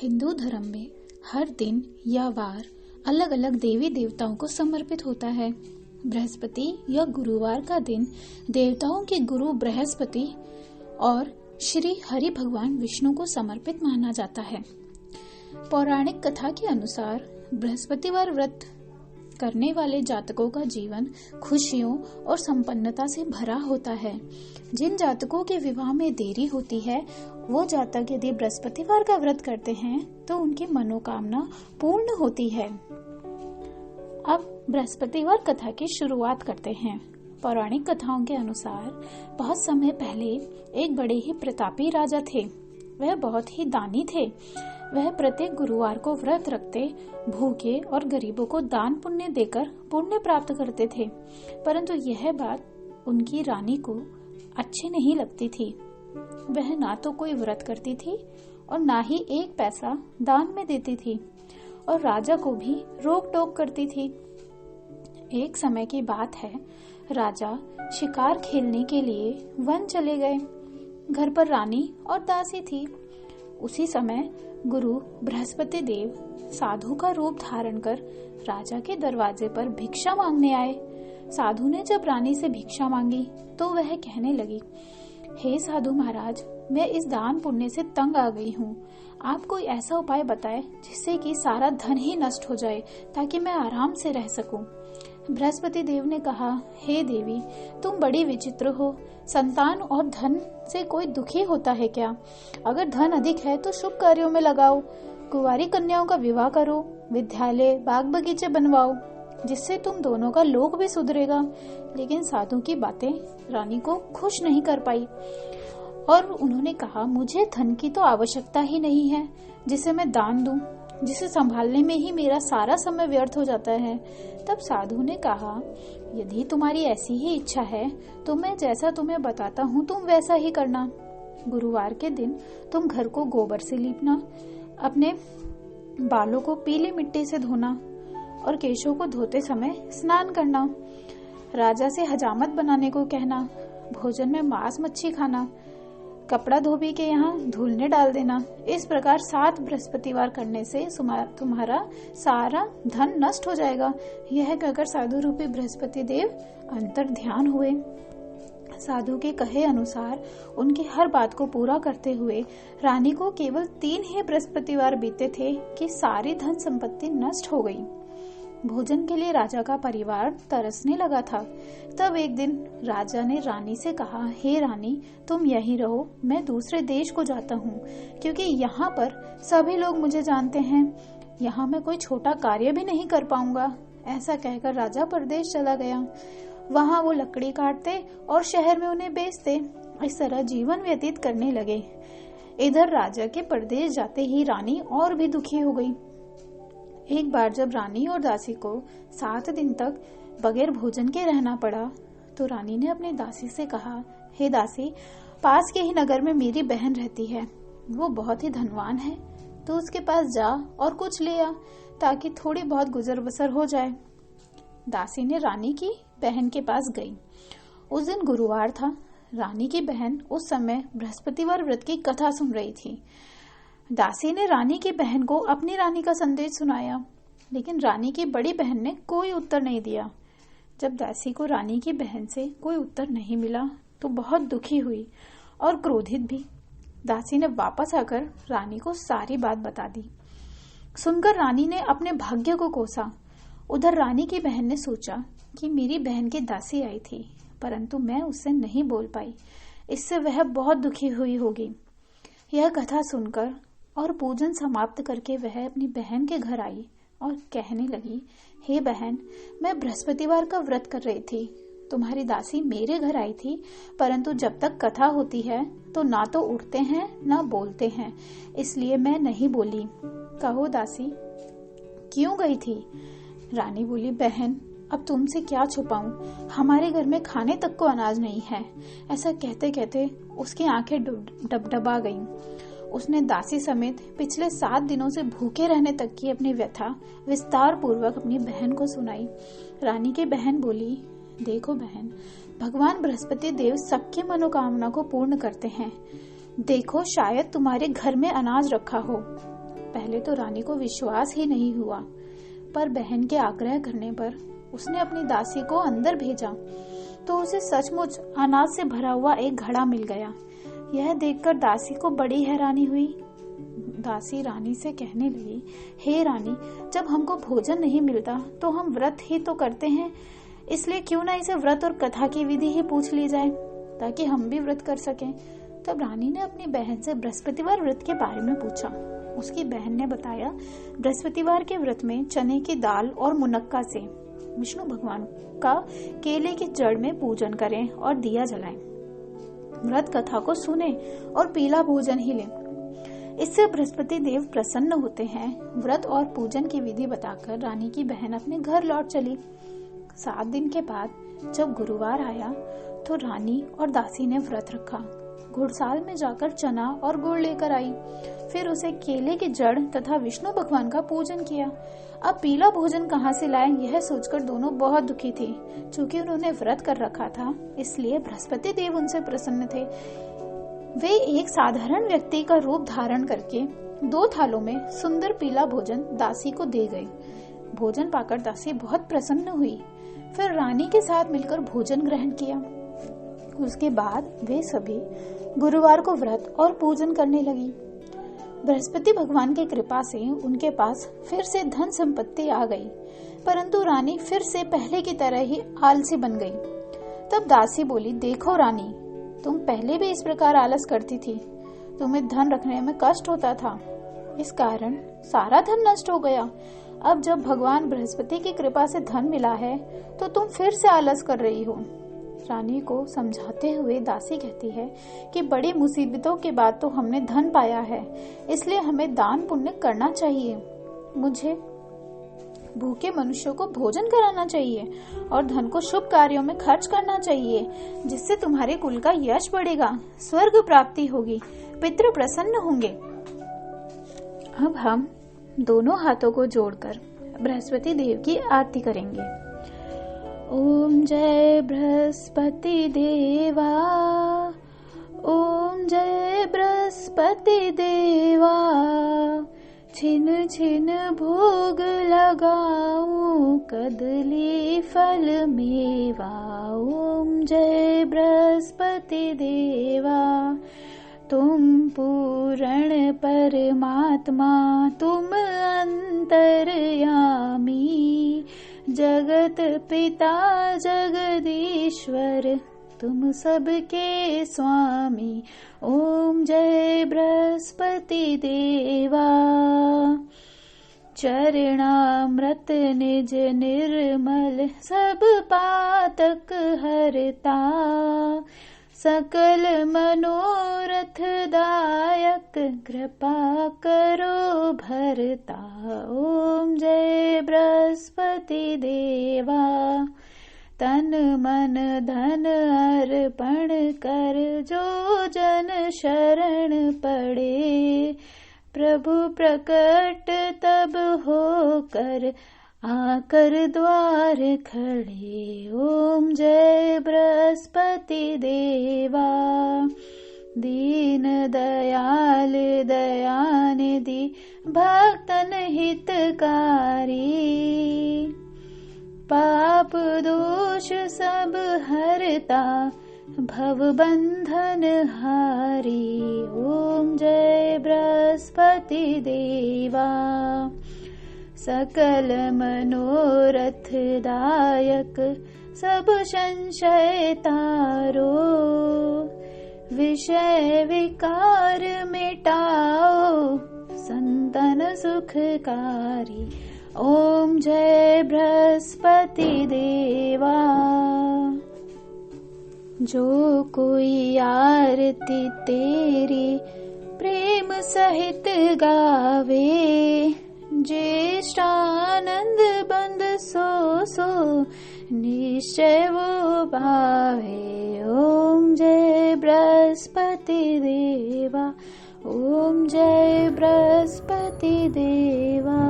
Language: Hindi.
हिंदू धर्म में हर दिन या वार अलग अलग देवी देवताओं को समर्पित होता है। बृहस्पति या गुरुवार का दिन देवताओं के गुरु बृहस्पति और श्री हरि भगवान विष्णु को समर्पित माना जाता है। पौराणिक कथा के अनुसार बृहस्पतिवार व्रत करने वाले जातकों का जीवन खुशियों और संपन्नता से भरा होता है। जिन जातकों के विवाह में देरी होती है, वो जातक यदि बृहस्पतिवार का व्रत करते हैं तो उनकी मनोकामना पूर्ण होती है। अब बृहस्पतिवार कथा की शुरुआत करते हैं। पौराणिक कथाओं के अनुसार बहुत समय पहले एक बड़े ही प्रतापी राजा थे। वह बहुत ही दानी थे। वह प्रत्येक गुरुवार को व्रत रखते, भूखे और गरीबों को दान पुण्य देकर पुण्य प्राप्त करते थे। परंतु यह बात उनकी रानी को अच्छी नहीं लगती थी। वह ना तो कोई व्रत करती थी और ना ही एक पैसा दान में देती थी और राजा को भी रोक टोक करती थी। एक समय की बात है, राजा शिकार खेलने के लिए वन चले गए। घर पर रानी और दासी थी। उसी समय गुरु बृहस्पति देव साधु का रूप धारण कर राजा के दरवाजे पर भिक्षा मांगने आए। साधु ने जब रानी से भिक्षा मांगी तो वह कहने लगी, हे साधु महाराज, मैं इस दान पुण्य से तंग आ गई हूँ। आप कोई ऐसा उपाय बताएं जिससे कि सारा धन ही नष्ट हो जाए ताकि मैं आराम से रह सकूं। बृहस्पति देव ने कहा, हे देवी, तुम बड़ी विचित्र हो। संतान और धन से कोई दुखी होता है क्या? अगर धन अधिक है तो शुभ कार्यों में लगाओ, कुंवारी कन्याओं का विवाह करो, विद्यालय बाग बगीचे बनवाओ, जिससे तुम दोनों का लोक भी सुधरेगा। लेकिन साधु की बातें रानी को खुश नहीं कर पाई और उन्होंने कहा, मुझे धन की तो आवश्यकता ही नहीं है जिसे मैं दान दूं, जिसे संभालने में ही मेरा सारा समय व्यर्थ हो जाता है। तब साधु ने कहा, यदि तुम्हारी ऐसी ही इच्छा है तो मैं जैसा तुम्हें बताता हूँ तुम वैसा ही करना। गुरुवार के दिन तुम घर को गोबर से लीपना, अपने बालों को पीली मिट्टी से धोना और केशों को धोते समय स्नान करना। राजा से हजामत बनाने को कहना, भोजन में मांस मच्छी खाना, कपड़ा धोबी के यहाँ धुलने डाल देना। इस प्रकार 7 बृहस्पतिवार करने से तुम्हारा सारा धन नष्ट हो जाएगा। यह कहकर साधु रूपी बृहस्पति देव अंतर ध्यान हुए। साधु के कहे अनुसार उनकी हर बात को पूरा करते हुए रानी को केवल 3 ही बृहस्पतिवार बीते थे कि सारी धन संपत्ति नष्ट हो गई। भोजन के लिए राजा का परिवार तरसने लगा था। तब एक दिन राजा ने रानी से कहा, हे रानी, तुम यहीं रहो, मैं दूसरे देश को जाता हूँ, क्योंकि यहाँ पर सभी लोग मुझे जानते हैं। यहाँ मैं कोई छोटा कार्य भी नहीं कर पाऊंगा। ऐसा कहकर राजा परदेश चला गया। वहाँ वो लकड़ी काटते और शहर में उन्हें बेचते। इस तरह जीवन व्यतीत करने लगे। इधर राजा के परदेश जाते ही रानी और भी दुखी हो गई। एक बार जब रानी और दासी को 7 दिन तक बगैर भोजन के रहना पड़ा तो रानी ने अपनी दासी से कहा, हे दासी, पास के ही नगर में मेरी बहन रहती है। वो बहुत ही धनवान है, तो उसके पास जा और कुछ ले आ ताकि थोड़ी बहुत गुजर बसर हो जाए। दासी ने रानी की बहन के पास गई। उस दिन गुरुवार था। रानी की बहन उस समय बृहस्पतिवार व्रत की कथा सुन रही थी। दासी ने रानी की बहन को अपनी रानी का संदेश सुनाया, लेकिन रानी की बड़ी बहन ने कोई उत्तर नहीं दिया। जब दासी को रानी की बहन से कोई उत्तर नहीं मिला तो बहुत दुखी हुई और क्रोधित भी। दासी ने वापस आकर रानी को सारी बात बता दी। सुनकर रानी ने अपने भाग्य को कोसा। उधर रानी की बहन ने सोचा कि मेरी बहन की दासी आई थी, परंतु मैं उससे नहीं बोल पाई, इससे वह बहुत दुखी हुई होगी। यह कथा सुनकर और पूजन समाप्त करके वह अपनी बहन के घर आई और कहने लगी, हे बहन, मैं बृहस्पतिवार का व्रत कर रही थी। तुम्हारी दासी मेरे घर आई थी, परंतु जब तक कथा होती है तो ना तो उठते हैं ना बोलते हैं, इसलिए मैं नहीं बोली। कहो दासी, क्यों गई थी? रानी बोली, बहन, अब तुमसे क्या छुपाऊं, हमारे घर में खाने तक को अनाज नहीं है। ऐसा कहते कहते उसकी आंखें डबडबा गईं। उसने दासी समेत पिछले 7 दिनों से भूखे रहने तक की अपनी व्यथा विस्तार पूर्वक अपनी बहन को सुनाई। रानी की बहन बोली, देखो बहन, भगवान बृहस्पति देव सबकी मनोकामना को पूर्ण करते हैं। देखो, शायद तुम्हारे घर में अनाज रखा हो। पहले तो रानी को विश्वास ही नहीं हुआ, पर बहन के आग्रह करने पर उसने अपनी दासी को अंदर भेजा तो उसे सचमुच अनाज से भरा हुआ एक घड़ा मिल गया। यह देखकर दासी को बड़ी हैरानी हुई। दासी रानी से कहने लगी, हे रानी, जब हमको भोजन नहीं मिलता तो हम व्रत ही तो करते हैं, इसलिए क्यों ना इसे व्रत और कथा की विधि ही पूछ ली जाए ताकि हम भी व्रत कर सकें। तब रानी ने अपनी बहन से बृहस्पतिवार व्रत के बारे में पूछा। उसकी बहन ने बताया, बृहस्पतिवार के व्रत में चने की दाल और मुनक्का से विष्णु भगवान का केले की जड़ में पूजन करें और दिया जलाएं। व्रत कथा को सुने और पीला भोजन ही लें, इससे बृहस्पति देव प्रसन्न होते हैं। व्रत और पूजन की विधि बताकर रानी की बहन अपने घर लौट चली। 7 दिन के बाद जब गुरुवार आया तो रानी और दासी ने व्रत रखा। घुड़साल में जाकर चना और गुड़ लेकर आई, फिर उसे केले की जड़ तथा विष्णु भगवान का पूजन किया। अब पीला भोजन कहाँ से लाए, यह सोचकर दोनों बहुत दुखी थी। चूंकि उन्होंने व्रत कर रखा था, इसलिए बृहस्पति देव उनसे प्रसन्न थे। वे एक साधारण व्यक्ति का रूप धारण करके 2 थालों में सुंदर पीला भोजन दासी को दे गए। भोजन पाकर दासी बहुत प्रसन्न हुई, फिर रानी के साथ मिलकर भोजन ग्रहण किया। उसके बाद वे सभी गुरुवार को व्रत और पूजन करने लगी। बृहस्पति भगवान की कृपा से उनके पास फिर से धन संपत्ति आ गई, परंतु रानी फिर से पहले की तरह ही आलसी बन गई। तब दासी बोली, देखो रानी, तुम पहले भी इस प्रकार आलस करती थी, तुम्हें धन रखने में कष्ट होता था, इस कारण सारा धन नष्ट हो गया। अब जब भगवान बृहस्पति की कृपा से धन मिला है तो तुम फिर से आलस कर रही हो। रानी को समझाते हुए दासी कहती है कि बड़ी मुसीबतों के बाद तो हमने धन पाया है, इसलिए हमें दान पुण्य करना चाहिए। मुझे भूखे मनुष्यों को भोजन कराना चाहिए और धन को शुभ कार्यों में खर्च करना चाहिए, जिससे तुम्हारे कुल का यश बढ़ेगा, स्वर्ग प्राप्ति होगी, पितृ प्रसन्न होंगे। अब हम दोनों हाथों को जोड़कर बृहस्पति देव की आरती करेंगे। ओम जय बृहस्पति देवा, ओम जय बृहस्पति देवा, छिन छिन भोग लगाऊं कदली फल मेवा। ओम जय बृहस्पति देवा, तुम पूर्ण परमात्मा, तुम अंतर्यामी, जगत पिता जगदीश्वर, तुम सबके स्वामी। ओम जय बृहस्पति देवा, चरणामृत निज निर्मल, सब पातक हरता, सकल मनोरथ दायक, कृपा करो भरता। ओम जय बृहस्पति देवा, तन मन धन अर्पण कर, जो जन शरण पड़े, प्रभु प्रकट तब होकर, आकर द्वार खड़े। ओम जय बृहस्पति देवा, दीन दयाल दयानिधि, भक्तन हितकारी, पाप दोष सब हरता, भव बंधन हारी। ओम जय बृहस्पति देवा, सकल मनोरथ दायक, सब संशय तारो, विषय विकार मिटाओ, संतन सुखकारी। ओम जय बृहस्पति देवा, जो कोई आरती तेरी प्रेम सहित गावे, ज्येष्ठानंद बंद सो निश्चय वो भावे। ओम जय बृहस्पति देवा, ओम जय बृहस्पति देवा।